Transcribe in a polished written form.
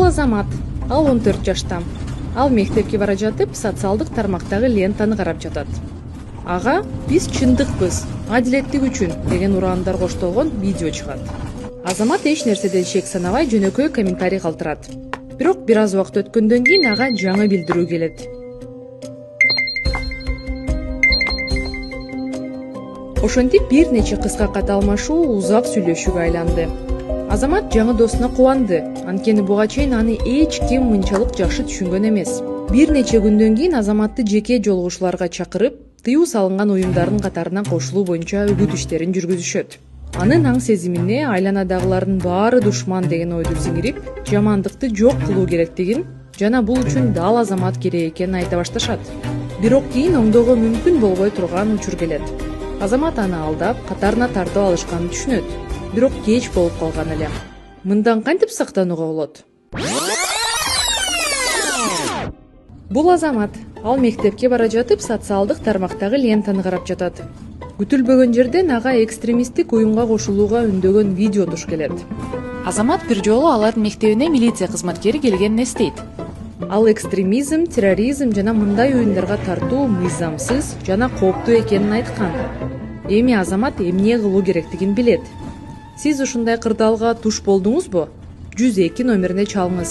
Бул Азамат. Ал 14 жашта. Ал мектепке бара жатып, социалдык тармактагы лентаны карап жатат. Ага, биз чындыкпыз, адилеттик үчүн деген ураандар коштолгон видео чыгат. Азамат эч нерседен шек санабай жөнөкөй комментарий калтырат. Бирок бир аз убакыт өткөндөн кийин ага жаңы билдирүү келет. Ошентип бир нече кыска кат алмашуу узак сүйлөшүүгө айланды. Азамат жаңы досуна кубанды, анткени буга чейин аны эч ким мынчалык жакшы түшүнгөн эмес. Бир нече күндөн кийин Азаматты жеке жолугушууларга чакырып, тыюу салынган уюмдардын катарына кошулуу боюнча үгүт иштерин жүргүзүшөт. Анын аң сезимине айланадагылардын баары душман деген ойду сиңирип, жамандыкты жок кылуу керектигин жана бул үчүн дал Азамат керек экенин айта башташат. Бирок кийин оңдоого мүмкүн болбой турган учур келет. Азамат аны алдап, катарына тартып алышканын түшүнөт. Бирок кеч болуп калган эле. Мындан кантип сактанууга болот? Бул Азамат. Ал мектепке бара жатып, социалдык тармактагы лентаны карап жатат. Күтүлбөгөн жерден ага экстремисттик уюмга кошулууга үндөгөн видео туш келет. Азамат бир жолу алардын мектебине милиция кызматкери келгенин эстейт. Ал экстремизм, терроризм жана мындай оюндарга тартуу мыйзамсыз жана кооптуу экенин айткан. Эми Азамат эмне кылуу керектигин билет. Сиз ушундай кырдаалга туш болдуңузбу? 102 номерине чалыңыз.